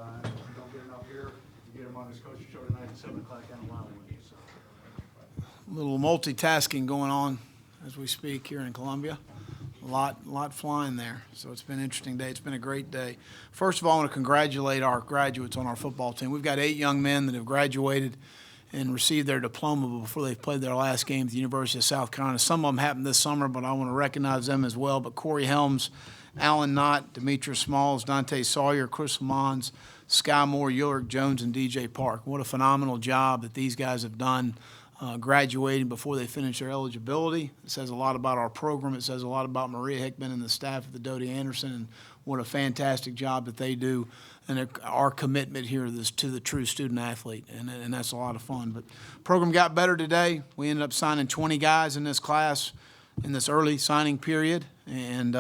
and if you don't get enough here, you get them on this coaching show tonight at 7 o'clock down the line with you. So. A little multitasking going on as we speak here in Columbia. A lot flying there. So it's been an interesting day. It's been a great day. First of all, I want to congratulate our graduates on our football team. We've got 8 young men that have graduated and received their diploma before they've played their last game at the University of South Carolina. Some of them happened this summer, but I want to recognize them as well. But Corey Helms, Alan Knott, Demetrius Smalls, Dante Sawyer, Chris Lamons, Sky Moore, Ulrich Jones, and DJ Park. What a phenomenal job that these guys have done graduating before they finish their eligibility. It says a lot about our program. It says a lot about Maria Hickman and the staff at the Doty Anderson, and what a fantastic job that they do, and our commitment here to the true student athlete, and that's a lot of fun. But the program got better today. We ended up signing 20 guys in this class in this early signing period, and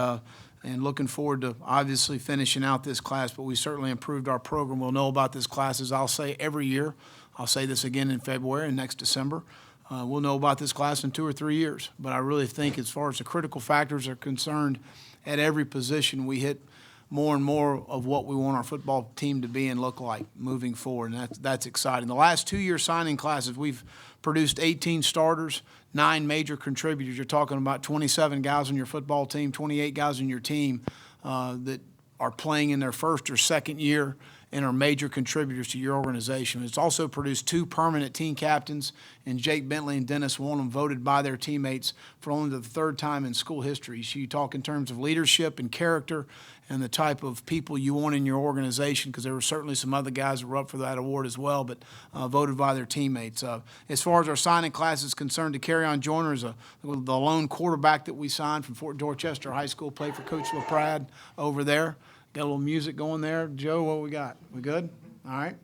looking forward to obviously finishing out this class, but we certainly improved our program. We'll know about this class, as I'll say, every year. I'll say this again in February and next December. We'll know about this class in 2 or 3 years. But I really think as far as the critical factors are concerned, at every position we hit more and more of what we want our football team to be and look like moving forward, and that's exciting. The last 2-year signing classes, we've produced 18 starters, 9 major contributors. You're talking about 27 guys on your football team, 28 guys on your team that are playing in their first or second year and are major contributors to your organization. It's also produced 2 permanent team captains, and Jake Bentley and Dennis Wonham voted by their teammates for only the 3rd time in school history. So you talk in terms of leadership and character and the type of people you want in your organization, because there were certainly some other guys that were up for that award as well, but voted by their teammates. As far as our signing class is concerned, Decarrion Joyner is the lone quarterback that we signed from Fort Dorchester High School, played for Coach LaPrade over there. Got a little music going there. Joe, what we got? We good? All right.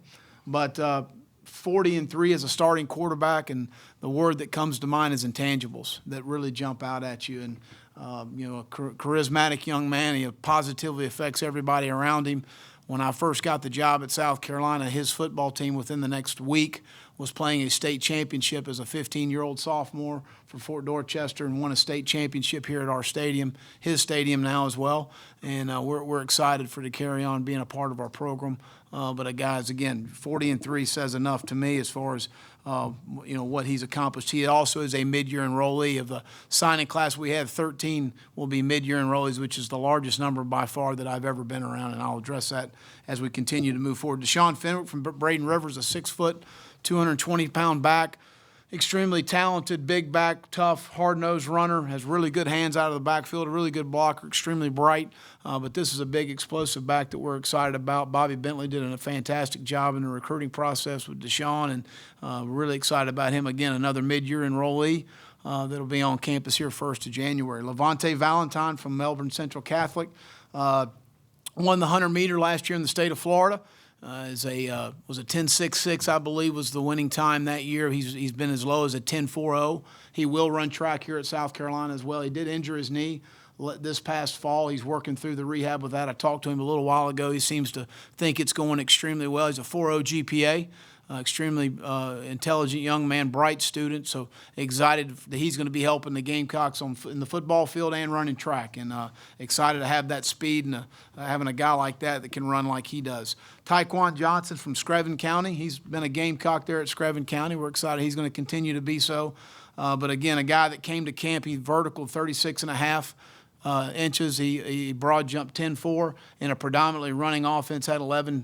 But 40-3 as a starting quarterback, and the word that comes to mind is intangibles that really jump out at you. And, a charismatic young man. He positively affects everybody around him. When I first got the job at South Carolina, his football team within the next week was playing a state championship as a 15-year-old sophomore for Fort Dorchester, and won a state championship here at our stadium, his stadium now as well. And we're excited for Decarrion being a part of our program. But guys, again, 40-3 says enough to me as far as what he's accomplished. He also is a mid-year enrollee. Of the signing class we had, 13 will be mid-year enrollees, which is the largest number by far that I've ever been around, and I'll address that as we continue to move forward. Shawn Fynn from Braden Rivers, a 6-foot, 220-pound back, extremely talented, big back, tough, hard-nosed runner, has really good hands out of the backfield, a really good blocker, extremely bright. But this is a big, explosive back that we're excited about. Bobby Bentley did a fantastic job in the recruiting process with Deshaun, and we're really excited about him. Again, another mid-year enrollee that'll be on campus here 1st of January. Levante Valentine from Melbourne Central Catholic won the 100-meter last year in the state of Florida. Was a 10.66, I believe, was the winning time that year. He's been as low as a 10.40. He will run track here at South Carolina as well. He did injure his knee this past fall. He's working through the rehab with that. I talked to him a little while ago. He seems to think it's going extremely well. He's a 4.0 GPA. Extremely intelligent young man, bright student, so excited that he's going to be helping the Gamecocks in the football field and running track, and excited to have that speed and having a guy like that can run like he does. Tyreke Johnson from Screven County. He's been a Gamecock there at Screven County. We're excited he's going to continue to be so. But again, a guy that came to camp, he's vertical 36.5 inches. He broad jumped 10.4 in a predominantly running offense, had 11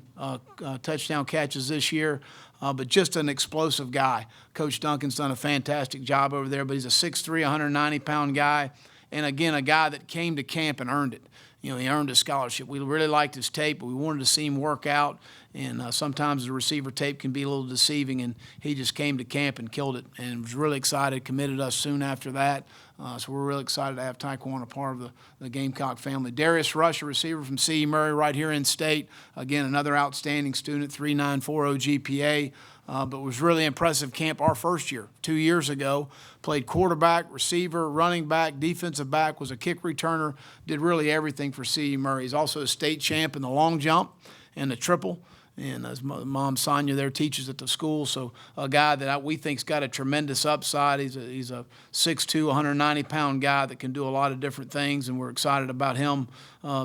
touchdown catches this year. But just an explosive guy. Coach Duncan's done a fantastic job over there, but he's a 6'3", 190-pound guy, and again, a guy that came to camp and earned it. He earned a scholarship. We really liked his tape, but we wanted to see him work out, and sometimes the receiver tape can be a little deceiving, and he just came to camp and killed it, and was really excited, committed us soon after that. So we're really excited to have Tyreke a part of the Gamecock family. Darius Russia, receiver from C.E. Murray right here in state. Again, another outstanding student, 3.940 GPA. But was really impressive camp our first year, 2 years ago. Played quarterback, receiver, running back, defensive back, was a kick returner, did really everything for C.E. Murray. He's also a state champ in the long jump and the triple. and his mom Sonia there teaches at the school. So a guy that we think's got a tremendous upside. He's a 6'2", 190-pound guy that can do a lot of different things, and we're excited about him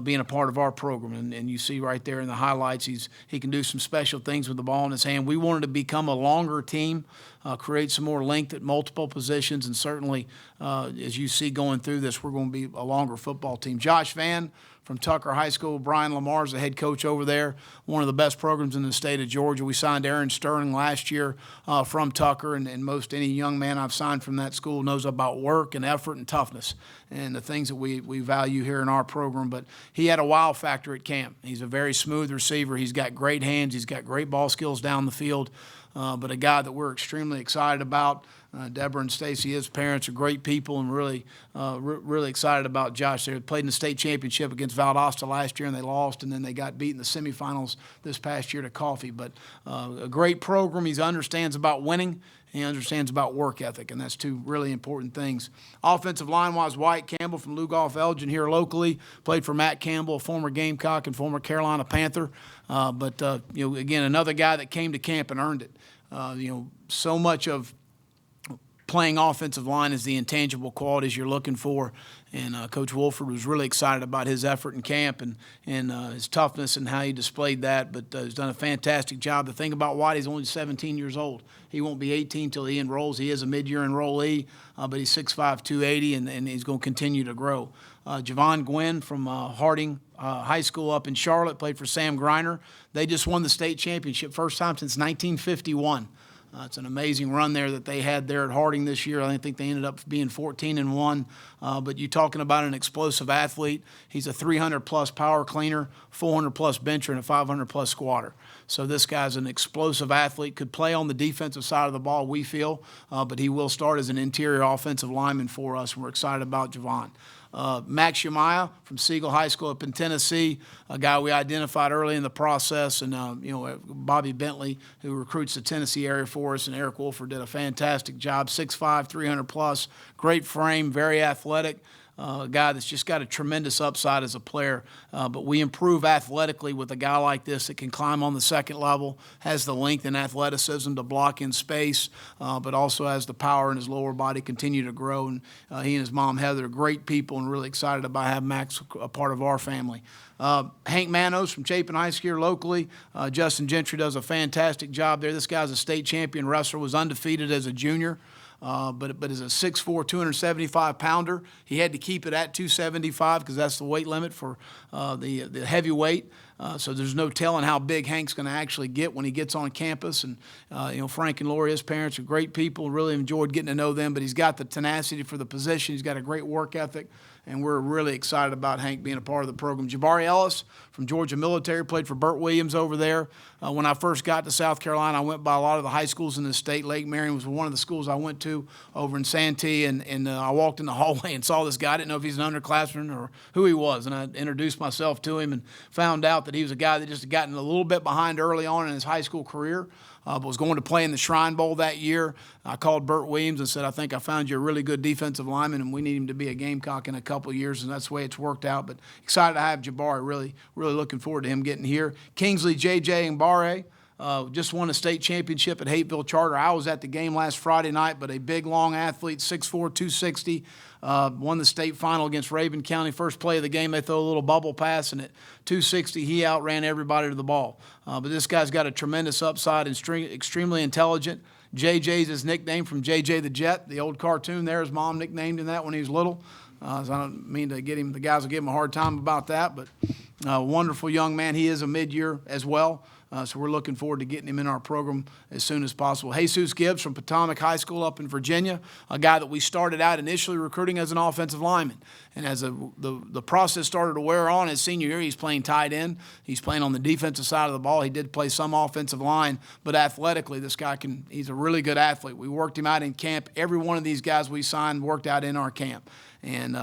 being a part of our program. And you see right there in the highlights, he can do some special things with the ball in his hand. We wanted to become a longer team, create some more length at multiple positions, and certainly, as you see going through this, we're going to be a longer football team. Josh Vann from Tucker High School. Brian Lamar's the head coach over there, one of the best programs in the state of Georgia. We signed Aaron Sterling last year from Tucker, and most any young man I've signed from that school knows about work and effort and toughness and the things that we value here in our program. But he had a wow factor at camp. He's a very smooth receiver. He's got great hands. He's got great ball skills down the field, but a guy that we're extremely excited about. Deborah and Stacy, his parents, are great people, and really excited about Josh. They played in the state championship against Valdosta last year, and they lost, and then they got beat in the semifinals this past year to Coffee. But a great program. He understands about winning. He understands about work ethic, and that's two really important things. Offensive line-wise, Dwight Campbell from Lugoff Elgin here locally, played for Matt Campbell, a former Gamecock and former Carolina Panther. But again, another guy that came to camp and earned it. So much of playing offensive line is the intangible qualities you're looking for, and Coach Wolford was really excited about his effort in camp and his toughness and how he displayed that, but he's done a fantastic job. The thing about White, he's only 17 years old. He won't be 18 until he enrolls. He is a mid-year enrollee, but he's 6'5", 280, and he's going to continue to grow. Jevon Gwen from Harding High School up in Charlotte, played for Sam Griner. They just won the state championship, first time since 1951. It's an amazing run there that they had there at Harding this year. I think they ended up being 14-1. But you're talking about an explosive athlete. He's a 300-plus power cleaner, 400-plus bencher, and a 500-plus squatter. So this guy's an explosive athlete, could play on the defensive side of the ball, we feel, but he will start as an interior offensive lineman for us, and we're excited about Jevon. Max Shemaiah from Siegel High School up in Tennessee, a guy we identified early in the process, and Bobby Bentley, who recruits the Tennessee area for us, and Eric Wolford did a fantastic job. 6'5", 300+, great frame, very athletic. A guy that's just got a tremendous upside as a player. But we improve athletically with a guy like this that can climb on the second level, has the length and athleticism to block in space, but also has the power in his lower body continue to grow. And he and his mom, Heather, are great people, and really excited about having Max a part of our family. Hank Manos from Chapin High School here locally. Justin Gentry does a fantastic job there. This guy's a state champion wrestler, was undefeated as a junior. But as a 6'4", 275-pounder, he had to keep it at 275 because that's the weight limit for the heavyweight. So there's no telling how big Hank's going to actually get when he gets on campus. And, Frank and Lori, his parents, are great people. Really enjoyed getting to know them. But he's got the tenacity for the position. He's got a great work ethic. And we're really excited about Hank being a part of the program. Jabari Ellis from Georgia Military, played for Burt Williams over there. When I first got to South Carolina, I went by a lot of the high schools in the state. Lake Marion was one of the schools I went to over in Santee, and I walked in the hallway and saw this guy. I didn't know if he's an underclassman or who he was, and I introduced myself to him and found out that he was a guy that just had gotten a little bit behind early on in his high school career. But was going to play in the Shrine Bowl that year. I called Burt Williams and said, I think I found you a really good defensive lineman, and we need him to be a Gamecock in a couple of years, and that's the way it's worked out. But excited to have Jabari, really looking forward to him getting here. Kingsley J.J. Mbare just won a state championship at Hateville Charter. I was at the game last Friday night, but a big, long athlete, 6'4", 260, won the state final against Rabun County. First play of the game, they throw a little bubble pass, and at 260, he outran everybody to the ball. But this guy's got a tremendous upside and extremely intelligent. JJ's his nickname from JJ the Jet, the old cartoon there. His mom nicknamed him that when he was little. So I don't mean to get him, the guys will give him a hard time about that, but wonderful young man. He is a mid-year as well. So we're looking forward to getting him in our program as soon as possible. Jesus Gibbs from Potomac High School up in Virginia, a guy that we started out initially recruiting as an offensive lineman. And as the process started to wear on his senior year, he's playing tight end. He's playing on the defensive side of the ball. He did play some offensive line, but athletically, this guy he's a really good athlete. We worked him out in camp. Every one of these guys we signed worked out in our camp. And,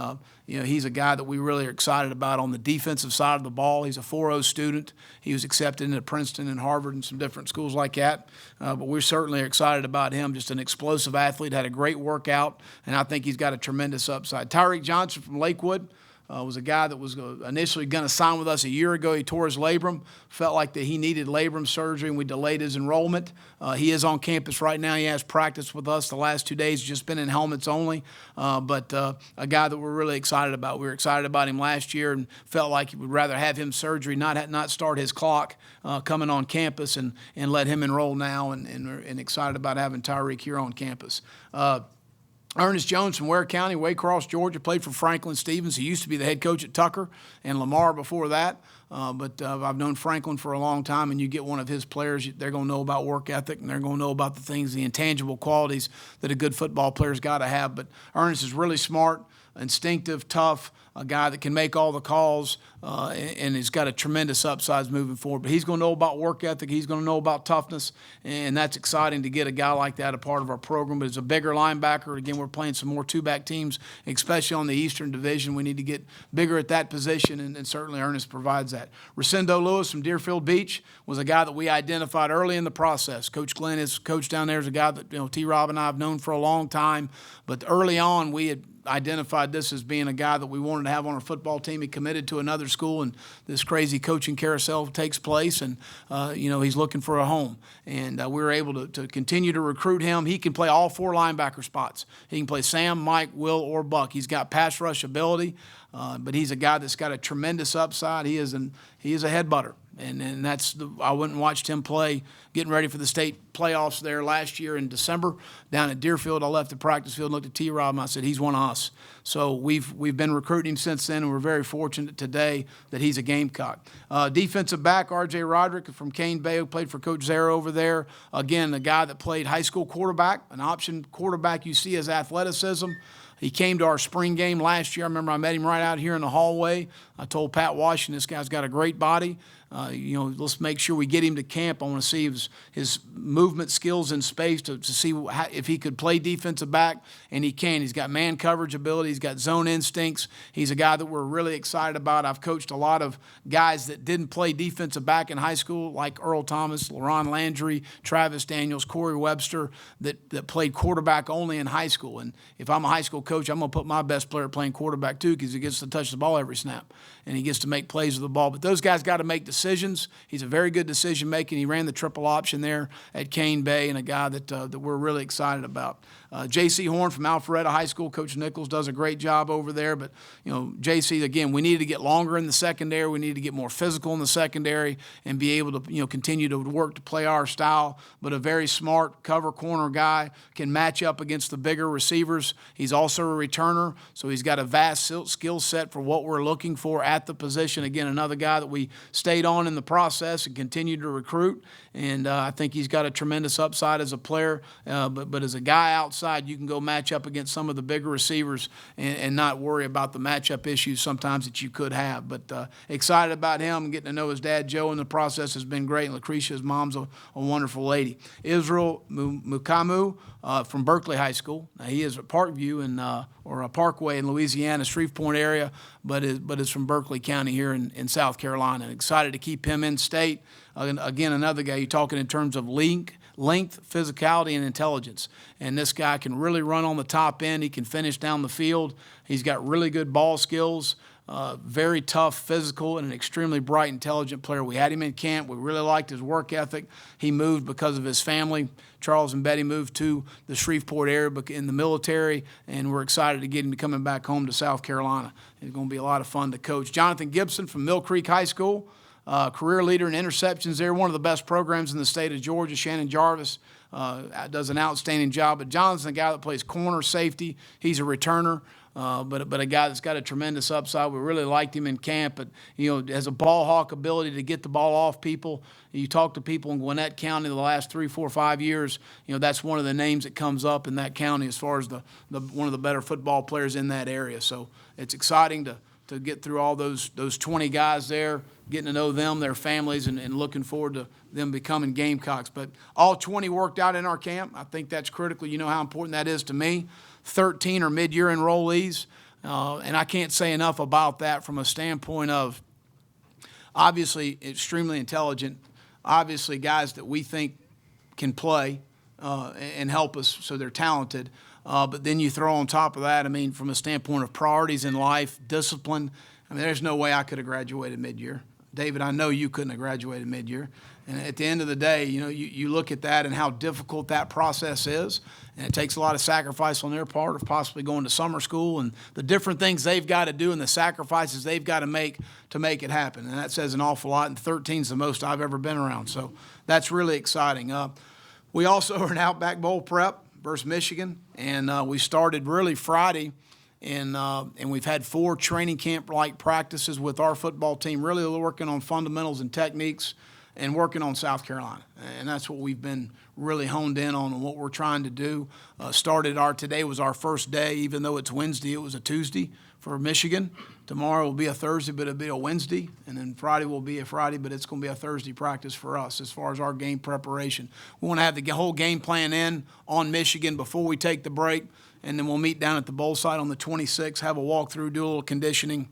he's a guy that we really are excited about on the defensive side of the ball. He's a 4.0 student. He was accepted into Princeton and Harvard and some different schools like that. But we certainly are excited about him. Just an explosive athlete, had a great workout, and I think he's got a tremendous upside. Tyreke Johnson from Lakewood, was a guy that was initially going to sign with us a year ago. He tore his labrum, felt like that he needed labrum surgery, and we delayed his enrollment. He is on campus right now. He has practiced with us the last 2 days, just been in helmets only, but a guy that we're really excited about. We were excited about him last year and felt like we'd rather have him surgery, not start his clock coming on campus, and let him enroll now, and excited about having Tyreke here on campus. Ernest Jones from Ware County, Waycross, Georgia, played for Franklin Stevens. He used to be the head coach at Tucker and Lamar before that. But I've known Franklin for a long time, and you get one of his players, they're going to know about work ethic, and they're going to know about the things, the intangible qualities that a good football player's got to have. But Ernest is really smart, instinctive, tough, a guy that can make all the calls, and he's got a tremendous upside moving forward. But he's going to know about work ethic. He's going to know about toughness, and that's exciting to get a guy like that a part of our program. But as a bigger linebacker, again, we're playing some more two-back teams, especially on the Eastern Division. We need to get bigger at that position, and certainly Ernest provides that. Rosendo Lewis from Deerfield Beach was a guy that we identified early in the process. Coach Glenn, his coach down there, is a guy that T-Rob and I have known for a long time. But early on, we had identified this as being a guy that we wanted to have on our football team. He committed to another school, and this crazy coaching carousel takes place, and he's looking for a home. And we were able to continue to recruit him. He can play all four linebacker spots. He can play Sam, Mike, Will, or Buck. He's got pass rush ability, but he's a guy that's got a tremendous upside. He is a head butter. And that's I went and watched him play, getting ready for the state playoffs there last year in December down at Deerfield. I left the practice field and looked at T-Rob, and I said, he's one of us. So we've been recruiting him since then, and we're very fortunate today that he's a Gamecock. Defensive back, R.J. Roderick from Cane Bay, who played for Coach Zara over there. Again, a guy that played high school quarterback, an option quarterback. You see his athleticism. He came to our spring game last year. I remember I met him right out here in the hallway. I told Pat Washington, this guy's got a great body. Let's make sure we get him to camp. I want to see his movement skills in space to see if he could play defensive back, and he can. He's got man coverage ability. He's got zone instincts. He's a guy that we're really excited about. I've coached a lot of guys that didn't play defensive back in high school, like Earl Thomas, LaRon Landry, Travis Daniels, Corey Webster, that played quarterback only in high school. And if I'm a high school coach, I'm going to put my best player playing quarterback too, because he gets to touch the ball every snap, and he gets to make plays with the ball. But those guys got to make decisions. He's a very good decision-making. He ran the triple option there at Cane Bay, and a guy that we're really excited about. J.C. Horn from Alpharetta High School. Coach Nichols does a great job over there. But, J.C., again, we need to get longer in the secondary. We need to get more physical in the secondary and be able to, continue to work to play our style. But a very smart cover corner guy, can match up against the bigger receivers. He's also a returner, so he's got a vast skill set for what we're looking for at the position. Again, another guy that we stayed on in the process and continued to recruit. And I think he's got a tremendous upside as a player. But as a guy outside, you can go match up against some of the bigger receivers and not worry about the matchup issues sometimes that you could have. But excited about him and getting to know his dad, Joe, in the process has been great. And Lucretia's mom's a wonderful lady. Israel Mukamu from Berkeley High School. Now, he is at Parkview or a Parkway in Louisiana, Shreve Point area, but is from Berkeley County here in South Carolina. Excited to keep him in state. Again, another guy, you're talking in terms of length, physicality, and intelligence. And this guy can really run on the top end. He can finish down the field. He's got really good ball skills, very tough, physical, and an extremely bright, intelligent player. We had him in camp. We really liked his work ethic. He moved because of his family. Charles and Betty moved to the Shreveport area in the military, and we're excited to get him coming back home to South Carolina. It's going to be a lot of fun to coach. Jonathan Gibson from Mill Creek High School. Career leader in interceptions there, one of the best programs in the state of Georgia. Shannon Jarvis does an outstanding job. But Johnson's a guy that plays corner, safety. He's a returner, but a guy that's got a tremendous upside. We really liked him in camp, but has a ball hawk ability to get the ball off people. You talk to people in Gwinnett County the last 3, 4, 5 years, that's one of the names that comes up in that county as far as the one of the better football players in that area. So it's exciting to get through all those 20 guys there, getting to know them, their families, and looking forward to them becoming Gamecocks. But all 20 worked out in our camp. I think that's critical. You know how important that is to me. 13 are mid-year enrollees, and I can't say enough about that from a standpoint of obviously extremely intelligent, obviously guys that we think can play and help us, so they're talented. But then you throw on top of that, I mean, from a standpoint of priorities in life, discipline, I mean, there's no way I could have graduated mid-year. David, I know you couldn't have graduated mid-year. And at the end of the day, you look at that and how difficult that process is, and it takes a lot of sacrifice on their part of possibly going to summer school and the different things they've got to do and the sacrifices they've got to make it happen. And that says an awful lot, and 13 is the most I've ever been around. So that's really exciting. We also are in Outback Bowl prep versus Michigan, and we started really Friday. And we've had 4 training camp-like practices with our football team, really working on fundamentals and techniques and working on South Carolina. And that's what we've been really honed in on and what we're trying to do. Today was our first day, even though it's Wednesday, it was a Tuesday for Michigan. Tomorrow will be a Thursday, but it'll be a Wednesday. And then Friday will be a Friday, but it's going to be a Thursday practice for us as far as our game preparation. We want to have the whole game plan in on Michigan before we take the break. And then we'll meet down at the bowl site on the 26th, have a walkthrough, do a little conditioning,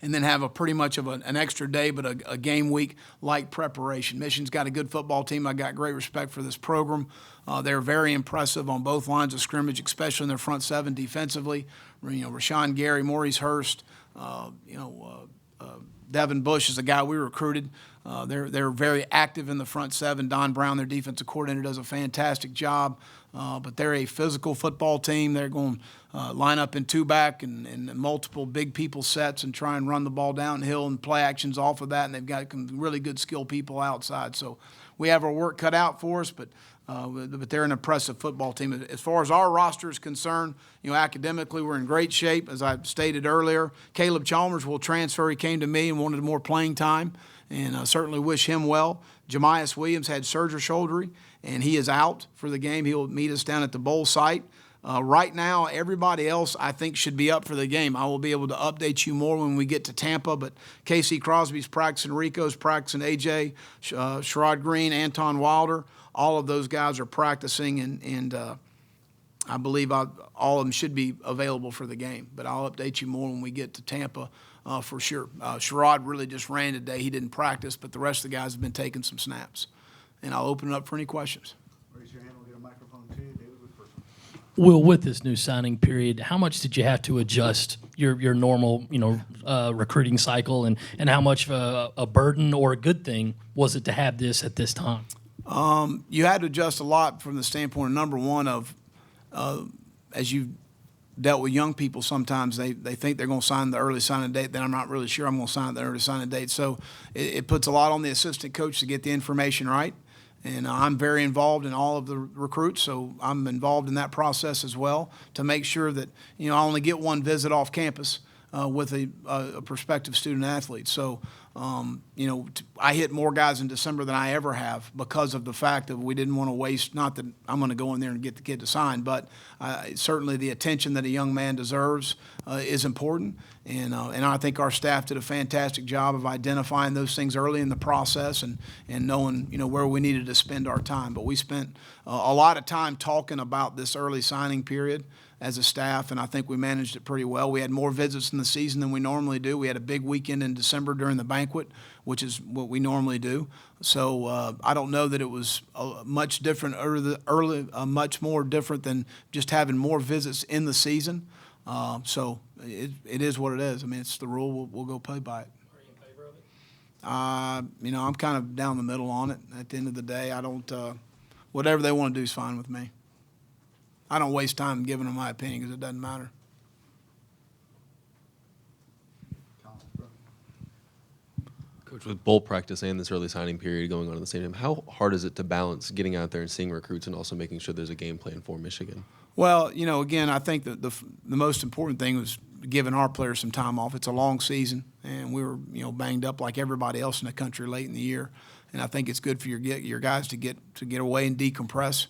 and then have pretty much of an extra day, but a game week-like preparation. Michigan's got a good football team. I got great respect for this program. They're very impressive on both lines of scrimmage, especially in their front seven defensively. Rashawn Gary, Maurice Hurst, Devin Bush is a guy we recruited. They're very active in the front seven. Don Brown, their defensive coordinator, does a fantastic job. But they're a physical football team. They're going to line up in two-back and multiple big people sets and try and run the ball downhill and play actions off of that. And they've got some really good skilled people outside. So we have our work cut out for us, but they're an impressive football team. As far as our roster is concerned, academically we're in great shape. As I stated earlier, Caleb Chalmers will transfer. He came to me and wanted more playing time, and I certainly wish him well. Jemias Williams had surgery, and he is out for the game. He'll meet us down at the bowl site. Right now, everybody else, I think, should be up for the game. I will be able to update you more when we get to Tampa, but Casey Crosby's practicing, Rico's practicing, AJ, Sherrod Green, Anton Wilder, all of those guys are practicing, and I believe all of them should be available for the game. But I'll update you more when we get to Tampa for sure. Sherrod really just ran today. He didn't practice, but the rest of the guys have been taking some snaps. And I'll open it up for any questions. Raise your hand, we'll get a microphone to you. David with first one. Will, with this new signing period, how much did you have to adjust your normal, recruiting cycle, and how much of a burden or a good thing was it to have this at this time? You had to adjust a lot from the standpoint of, number one, of as you dealt with young people, sometimes they think they're going to sign the early signing date, then I'm not really sure I'm going to sign the early signing date. So it puts a lot on the assistant coach to get the information right. And I'm very involved in all of the recruits, so I'm involved in that process as well to make sure that, I only get one visit off campus with a prospective student athlete. So, I hit more guys in December than I ever have because of the fact that we didn't want to waste, not that I'm going to go in there and get the kid to sign, but certainly the attention that a young man deserves is important. And I think our staff did a fantastic job of identifying those things early in the process and knowing, where we needed to spend our time. But we spent a lot of time talking about this early signing period as a staff, and I think we managed it pretty well. We had more visits in the season than we normally do. We had a big weekend in December during the banquet, which is what we normally do. So I don't know that it was much different much more different than just having more visits in the season. So it is what it is. I mean, it's the rule. We'll go play by it. Are you in favor of it? I'm kind of down the middle on it. At the end of the day, I don't. Whatever they want to do is fine with me. I don't waste time giving them my opinion because it doesn't matter. Coach, with bowl practice and this early signing period going on at the same time, how hard is it to balance getting out there and seeing recruits and also making sure there's a game plan for Michigan? Well, again, I think that the most important thing was giving our players some time off. It's a long season, and we were banged up like everybody else in the country late in the year. And I think it's good for your guys to get away and decompress.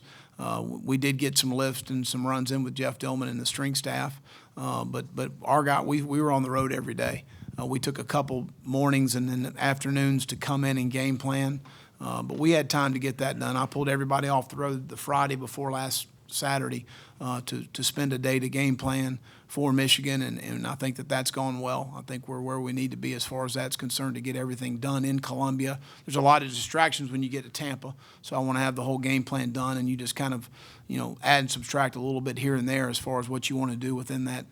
We did get some lifts and some runs in with Jeff Dillman and the string staff, but our guy, we were on the road every day. We took a couple mornings and then afternoons to come in and game plan, but we had time to get that done. I pulled everybody off the road the Friday before last Saturday to spend a day to game plan. for Michigan, and I think that's gone well. I think we're where we need to be as far as that's concerned to get everything done in Columbia. There's a lot of distractions when you get to Tampa, so I want to have the whole game plan done, and you just kind of, add and subtract a little bit here and there as far as what you want to do within that.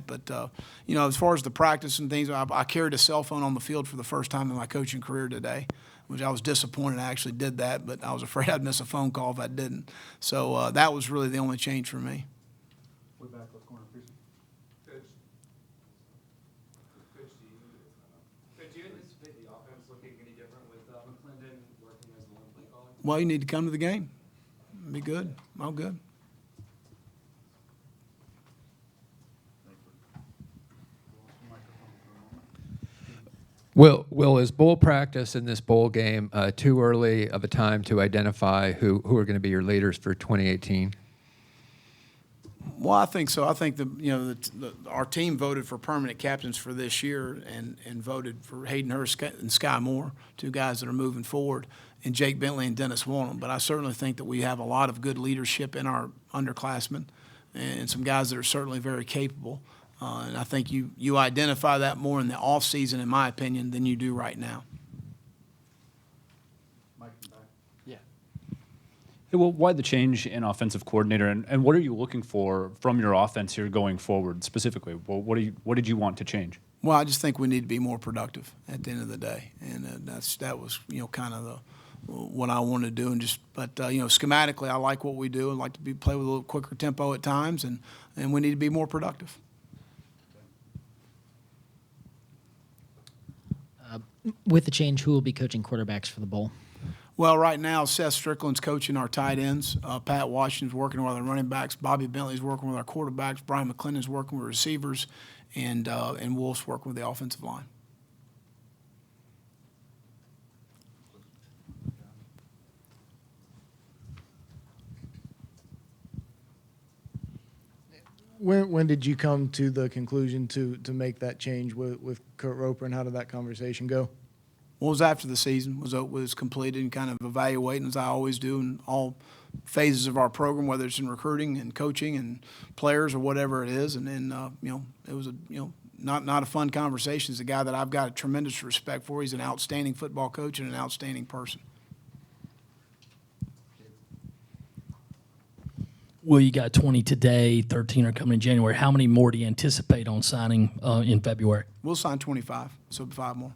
But, as far as the practice and things, I carried a cell phone on the field for the first time in my coaching career today, which I was disappointed I actually did that, but I was afraid I'd miss a phone call if I didn't. So that was really the only change for me. Way back left corner, please. Coach, do you anticipate the offense looking any different with McClendon working as the one play caller? Well, you need to come to the game. Be good. All good. Will, is bowl practice in this bowl game too early of a time to identify who are going to be your leaders for 2018? Well, I think so. I think our team voted for permanent captains for this year and voted for Hayden Hurst and Sky Moore, two guys that are moving forward, and Jake Bentley and Dennis Wanham. But I certainly think that we have a lot of good leadership in our underclassmen and some guys that are certainly very capable. And I think you identify that more in the off season, in my opinion, than you do right now. Mike in the back. Yeah. Hey, well, why the change in offensive coordinator, and what are you looking for from your offense here going forward specifically? Well, what did you want to change? Well, I just think we need to be more productive at the end of the day, and that was kind of what I wanted to do. And but schematically, I like what we do. I like to play with a little quicker tempo at times, and we need to be more productive. With the change, who will be coaching quarterbacks for the bowl? Well, right now, Seth Strickland's coaching our tight ends. Pat Washington's working with our running backs. Bobby Bentley's working with our quarterbacks. Brian McClendon's working with receivers. And Wolf's working with the offensive line. When did you come to the conclusion to make that change with Kurt Roper, and how did that conversation go? Well, it was after the season was completed, and kind of evaluating, as I always do in all phases of our program, whether it's in recruiting and coaching and players or whatever it is. And then it was not a fun conversation. He's a guy that I've got a tremendous respect for. He's an outstanding football coach and an outstanding person. Well, you got 20 today, 13 are coming in January. How many more do you anticipate on signing in February? We'll sign 25, so 5 more.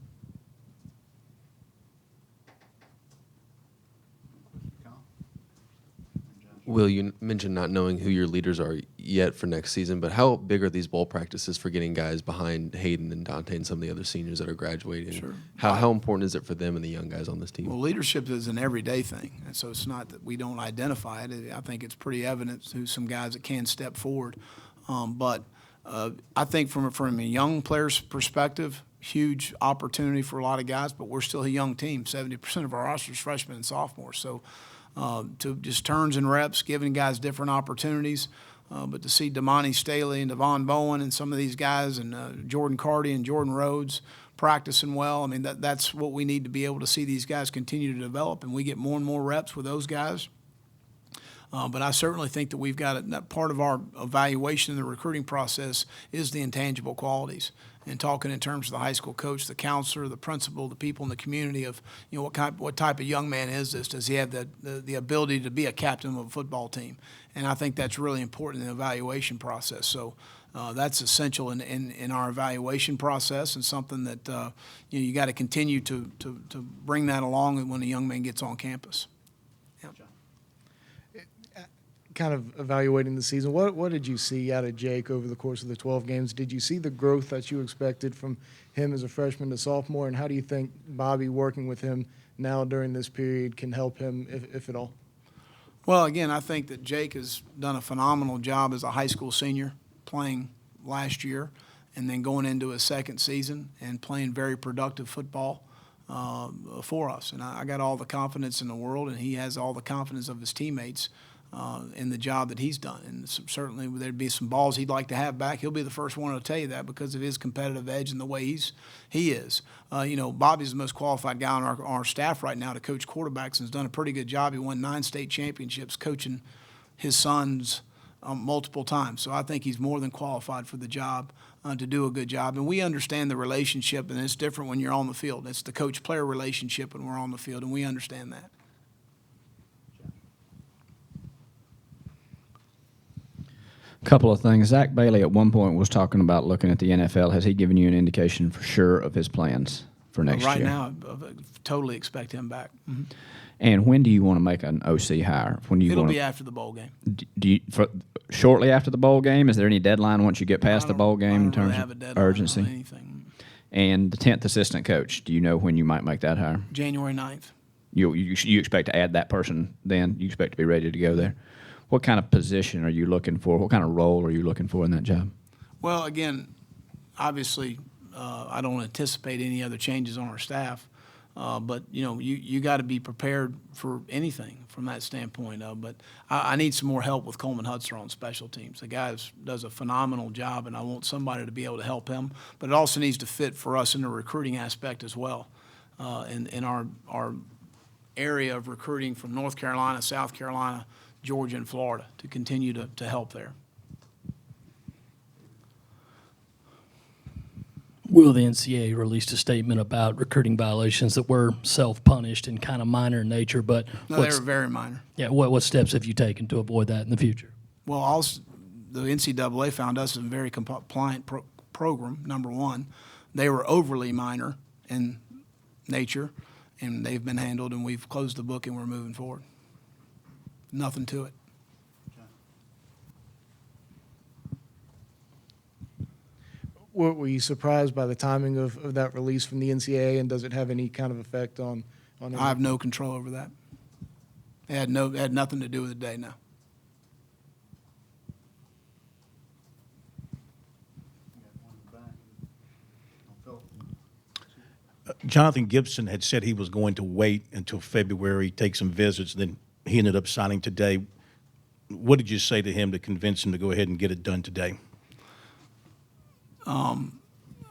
Will, you mentioned not knowing who your leaders are yet for next season, but how big are these bowl practices for getting guys behind Hayden and Dante and some of the other seniors that are graduating? Sure. How important is it for them and the young guys on this team? Well, leadership is an everyday thing, and so it's not that we don't identify it. I think it's pretty evident to some guys that can step forward. But I think from a young player's perspective, huge opportunity for a lot of guys, but we're still a young team. 70% of our roster is freshmen and sophomores. So to just turns and reps, giving guys different opportunities. But to see Damani Staley and Devon Bowen and some of these guys and Jordan Carty and Jordan Rhodes practicing well, I mean, that's what we need to be able to see these guys continue to develop, and we get more and more reps with those guys. But I certainly think that we've got that part of our evaluation in the recruiting process is the intangible qualities. And talking in terms of the high school coach, the counselor, the principal, the people in the community of, what type of young man is this? Does he have the ability to be a captain of a football team? And I think that's really important in the evaluation process. So that's essential in our evaluation process, and something that you got to continue to bring that along when a young man gets on campus. Yep. Kind of evaluating the season, what did you see out of Jake over the course of the 12 games? Did you see the growth that you expected from him as a freshman to sophomore, and how do you think Bobby working with him now during this period can help him, if at all? Well, again, I think that Jake has done a phenomenal job as a high school senior, playing last year and then going into his second season and playing very productive football for us. And I got all the confidence in the world, and he has all the confidence of his teammates in the job that he's done. And certainly there'd be some balls he'd like to have back. He'll be the first one to tell you that because of his competitive edge and the way he is. Bobby's the most qualified guy on our staff right now to coach quarterbacks, and has done a pretty good job. He won 9 state championships coaching his sons multiple times. So I think he's more than qualified for the job to do a good job. And we understand the relationship, and it's different when you're on the field. It's the coach-player relationship when we're on the field, and we understand that. Couple of things. Zach Bailey at one point was talking about looking at the NFL. Has he given you an indication for sure of his plans for next year? Right now, I totally expect him back. Mm-hmm. And when do you want to make an OC hire? When do you It'll want be after the bowl game. Do you, shortly after the bowl game? Is there any deadline once you get past the bowl game in terms have a of deadline urgency? on anything. And the 10th assistant coach, do you know when you might make that hire? January 9th. You expect to add that person then? You expect to be ready to go there? What kind of position are you looking for? What kind of role are you looking for in that job? Well, again, obviously, I don't anticipate any other changes on our staff. But, you got to be prepared for anything from that standpoint. But I need some more help with Coleman Hutzer on special teams. The guy does a phenomenal job, and I want somebody to be able to help him. But it also needs to fit for us in the recruiting aspect as well. In our area of recruiting from North Carolina, South Carolina, Georgia, and Florida to continue to help there. Will the NCAA released a statement about recruiting violations that were self-punished and kind of minor in nature, but No, they were very minor. Yeah, what steps have you taken to avoid that in the future? Well, also, the NCAA found us a very compliant program, number one. They were overly minor in nature, and they've been handled, and we've closed the book, and we're moving forward. Nothing to it. Were you surprised by the timing of that release from the NCAA, and does it have any kind of effect on I have no control over that. It had nothing to do with the day now. Jonathan Gibson had said he was going to wait until February, take some visits, then he ended up signing today. What did you say to him to convince him to go ahead and get it done today?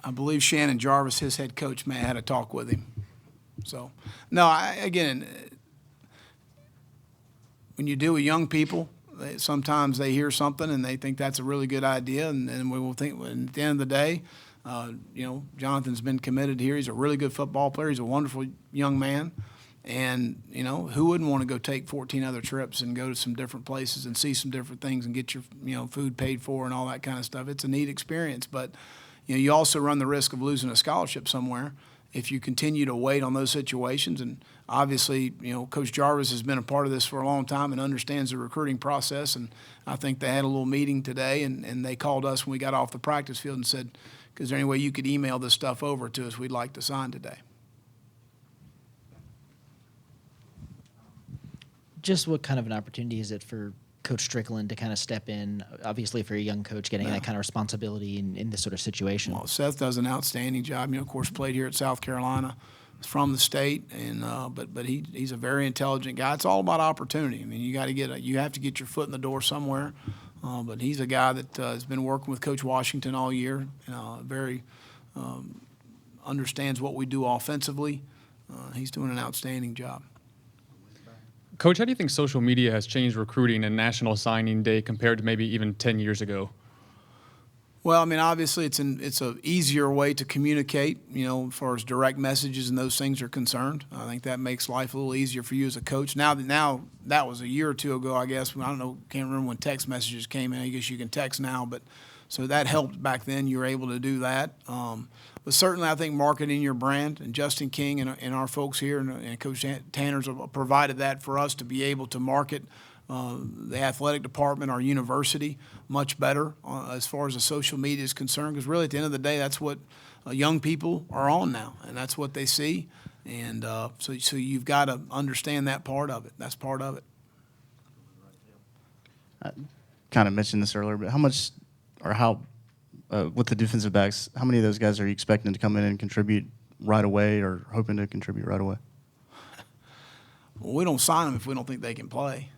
I believe Shannon Jarvis, his head coach, may have had a talk with him. So, no, again, when you deal with young people, sometimes they hear something and they think that's a really good idea, and we will think at the end of the day, Jonathan's been committed here. He's a really good football player. He's a wonderful young man. And, who wouldn't want to go take 14 other trips and go to some different places and see some different things and get your, food paid for and all that kind of stuff? It's a neat experience. But, you also run the risk of losing a scholarship somewhere if you continue to wait on those situations. And obviously, Coach Jarvis has been a part of this for a long time and understands the recruiting process. And I think they had a little meeting today, and they called us when we got off the practice field and said, is there any way you could email this stuff over to us? We'd like to sign today. Just what kind of an opportunity is it for Coach Strickland to kind of step in, obviously for a young coach, getting that kind of responsibility in this sort of situation? Well, Seth does an outstanding job. Of course, played here at South Carolina, from the state, and but he's a very intelligent guy. It's all about opportunity. I mean, you have to get your foot in the door somewhere. But he's a guy that has been working with Coach Washington all year. Very understands what we do offensively. He's doing an outstanding job. Coach, how do you think social media has changed recruiting and National Signing Day compared to maybe even 10 years ago? Well, I mean, obviously it's an easier way to communicate, as far as direct messages and those things are concerned. I think that makes life a little easier for you as a coach. Now that was a year or two ago, I guess. I don't know, can't remember when text messages came in. I guess you can text now, but so that helped back then. You were able to do that. But certainly I think marketing your brand, and Justin King and our folks here and Coach Tanner's have provided that for us to be able to market the athletic department, our university, much better as far as the social media is concerned. Because really, at the end of the day, that's what young people are on now, and that's what they see. And so you've got to understand that part of it. That's part of it. I kind of mentioned this earlier, but how much or how with the defensive backs, how many of those guys are you expecting to come in and contribute right away or hoping to contribute right away? Well, we don't sign them if we don't think they can play.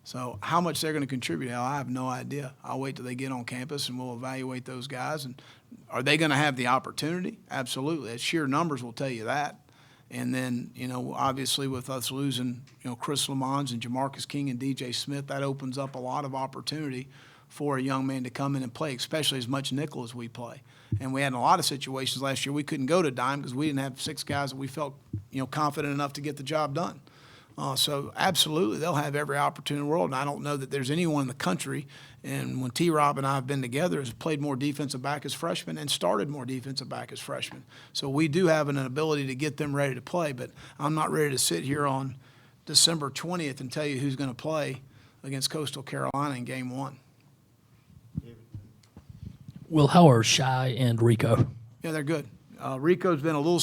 So how much they're going to contribute, I have no idea. I'll wait till they get on campus, and we'll evaluate those guys. And are they going to have the opportunity? Absolutely. It's sheer numbers will tell you that. And then, obviously with us losing, Chris Lamons and Jamarcus King and DJ Smith, that opens up a lot of opportunity for a young man to come in and play, especially as much nickel as we play. And we had in a lot of situations last year we couldn't go to dime because we didn't have 6 guys that we felt confident enough to get the job done. So absolutely, they'll have every opportunity in the world. And I don't know that there's anyone in the country, and when T-Rob and I have been together, has played more defensive back as freshmen and started more defensive back as freshmen. So we do have an ability to get them ready to play, but I'm not ready to sit here on December 20th and tell you who's going to play against Coastal Carolina in Game 1. Will, how are Shy and Rico? Yeah, they're good. Rico's been a little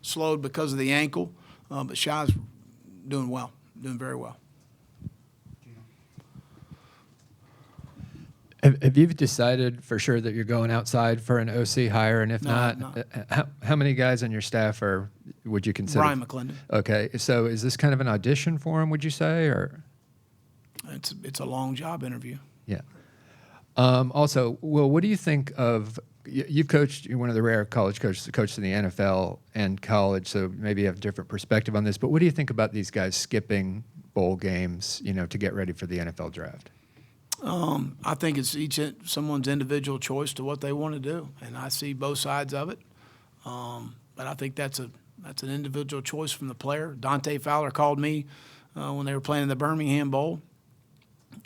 slowed because of the ankle, but Shy's doing well, doing very well. Have you decided for sure that you're going outside for an OC hire? And if not, how many guys on your staff would you consider? Brian McClendon. Okay, so is this kind of an audition for him, would you say? Or It's a long job interview. Yeah. Also, Will, what do you think of you've coached, you're one of the rare college coaches that coached in the NFL and college, so maybe you have a different perspective on this, but what do you think about these guys skipping bowl games, to get ready for the NFL draft? I think it's someone's individual choice to what they want to do, and I see both sides of it. But I think that's an individual choice from the player. Dante Fowler called me when they were playing in the Birmingham Bowl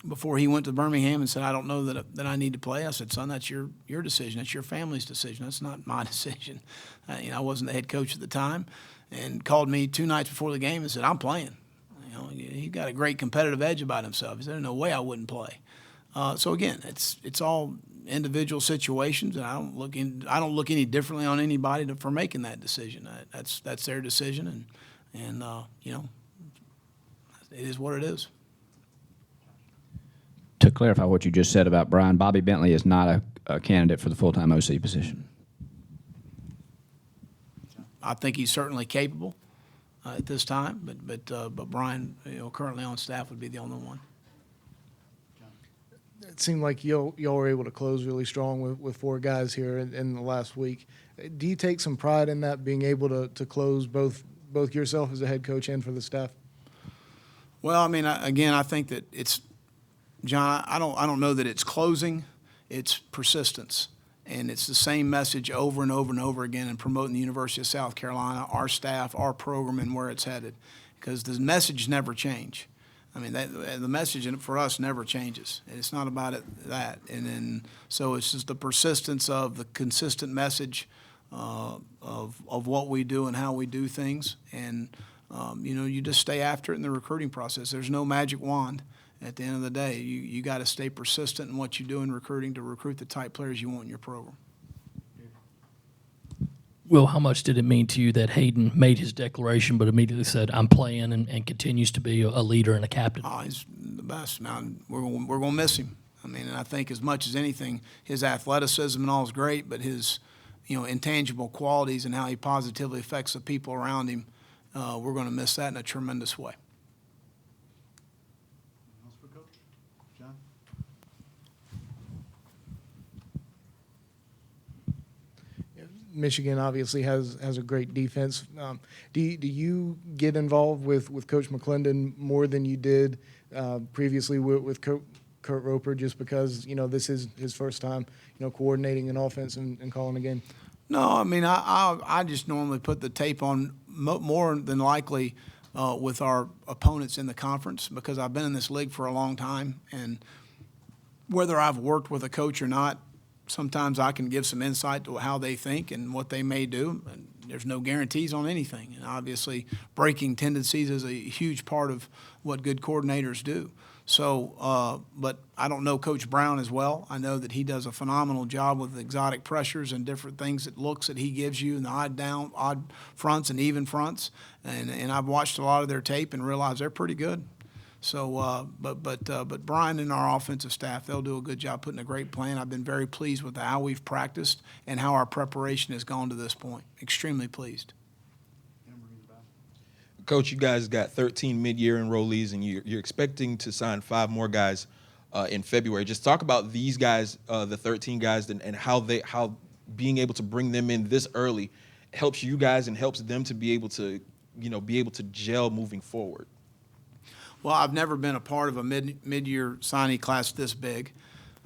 before he went to Birmingham and said, "I don't know that I need to play." I said, "Son, that's your decision. That's your family's decision. That's not my decision." I wasn't the head coach at the time, and called me 2 nights before the game and said, "I'm playing." He got a great competitive edge about himself. He said, "There's no way I wouldn't play." So again, it's all individual situations, and I don't look any differently on anybody for making that decision. That's their decision, and it is what it is. To clarify what you just said about Brian, Bobby Bentley is not a candidate for the full-time OC position. I think he's certainly capable at this time, but Brian, currently on staff, would be the only one. It seemed like y'all were able to close really strong with 4 guys here in the last week. Do you take some pride in that, being able to close both yourself as a head coach and for the staff? Well, I mean, I think that it's, John, I don't know that it's closing, it's persistence. And it's the same message over and over and over again in promoting the University of South Carolina, our staff, our program, and where it's headed. Because the message never change. I mean, the message for us never changes. It's not about that. And then, so it's just the persistence of the consistent message of what we do and how we do things. And, you just stay after it in the recruiting process. There's no magic wand. At the end of the day, you got to stay persistent in what you do in recruiting to recruit the type players you want in your program. Will, how much did it mean to you that Hayden made his declaration but immediately said, "I'm playing," and continues to be a leader and a captain? Oh, he's the best. Now, we're going to miss him. I mean, and I think as much as anything, his athleticism and all is great, but his intangible qualities and how he positively affects the people around him, we're going to miss that in a tremendous way. Michigan obviously has a great defense. Do you get involved with Coach McClendon more than you did previously with Kurt Roper, just because this is his first time coordinating an offense and calling a game? No, I mean I just normally put the tape on more than likely with our opponents in the conference, because I've been in this league for a long time, and whether I've worked with a coach or not, sometimes I can give some insight to how they think and what they may do. And there's no guarantees on anything. And obviously, breaking tendencies is a huge part of what good coordinators do. So, but I don't know Coach Brown as well. I know that he does a phenomenal job with exotic pressures and different things that he gives you, and the odd fronts and even fronts. And I've watched a lot of their tape and realized they're pretty good. So, but Brian and our offensive staff, they'll do a good job putting a great plan. I've been very pleased with how we've practiced and how our preparation has gone to this point. Extremely pleased. Coach, you guys got 13 mid-year enrollees, and you're expecting to sign 5 more guys in February. Just talk about these guys, the 13 guys, and how being able to bring them in this early helps you guys and helps them to be able to, gel moving forward. Well, I've never been a part of a mid-year signee class this big,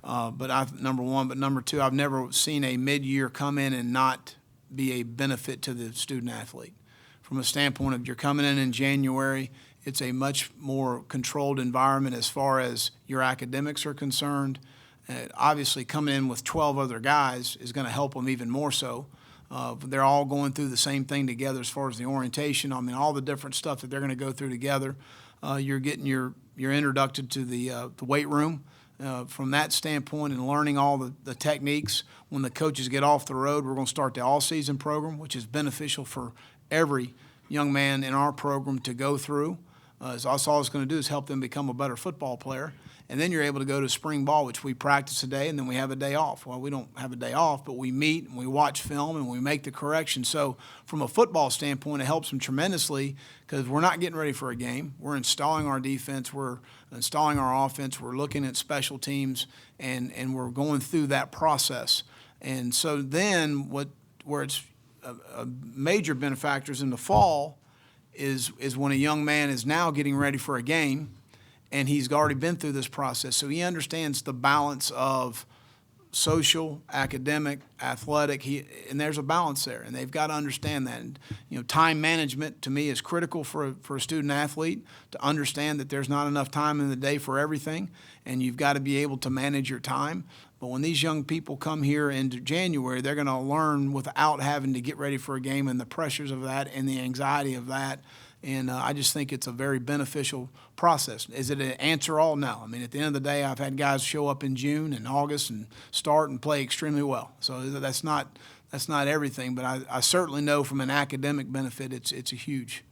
number one. But number two, I've never seen a mid-year come in and not be a benefit to the student athlete. From a standpoint of you're coming in January, it's a much more controlled environment as far as your academics are concerned. Obviously, coming in with 12 other guys is going to help them even more so. They're all going through the same thing together as far as the orientation. I mean, all the different stuff that they're going to go through together. You're getting you're introduced to the weight room from that standpoint and learning all the techniques. When the coaches get off the road, we're going to start the all-season program, which is beneficial for every young man in our program to go through. So that's all it's going to do is help them become a better football player. And then you're able to go to spring ball, which we practice today, and then we have a day off. Well, we don't have a day off, but we meet and we watch film and we make the corrections. So from a football standpoint, it helps them tremendously because we're not getting ready for a game. We're installing our defense. We're installing our offense. We're looking at special teams, and we're going through that process. And so then where it's a major benefactors in the fall is when a young man is now getting ready for a game, and he's already been through this process. So he understands the balance of social, academic, athletic, and there's a balance there, and they've got to understand that. And, time management to me is critical for a student athlete to understand that there's not enough time in the day for everything, and you've got to be able to manage your time. But when these young people come here into January, they're going to learn without having to get ready for a game and the pressures of that and the anxiety of that. And I just think it's a very beneficial process. Is it an answer all? No. I mean, at the end of the day, I've had guys show up in June and August and start and play extremely well. So that's not everything, but I certainly know from an academic benefit, it's a huge.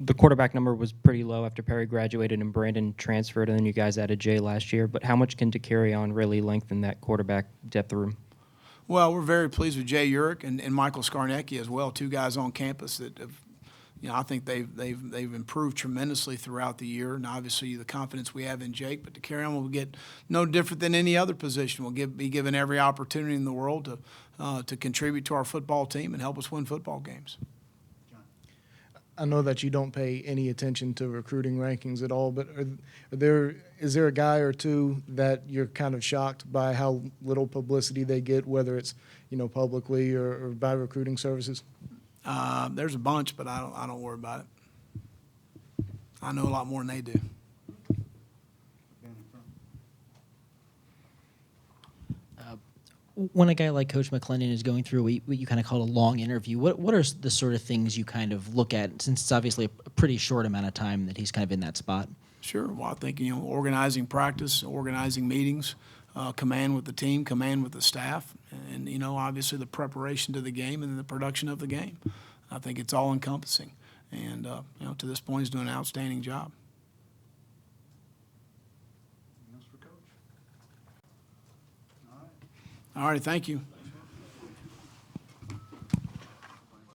The quarterback number was pretty low after Perry graduated and Brandon transferred, and then you guys added Jay last year. But how much can on really lengthen that quarterback depth room? Well, we're very pleased with Jay Urich and Michael Skarnecki as well, two guys on campus that have, I think they've improved tremendously throughout the year, and obviously the confidence we have in Jake. But to carry on, will get no different than any other position. We'll be given every opportunity in the world to contribute to our football team and help us win football games. I know that you don't pay any attention to recruiting rankings at all, but is there a guy or two that you're kind of shocked by how little publicity they get, whether it's publicly or by recruiting services? There's a bunch, but I don't worry about it. I know a lot more than they do. When a guy like Coach McClendon is going through what you kind of call a long interview, what are the sort of things you kind of look at, since it's obviously a pretty short amount of time that he's kind of in that spot? Sure. Well, I think, organizing practice, organizing meetings, command with the team, command with the staff, and, obviously the preparation to the game and then the production of the game. I think it's all encompassing. And, to this point, he's doing an outstanding job. Anything else for Coach? All right. All right. Thank you.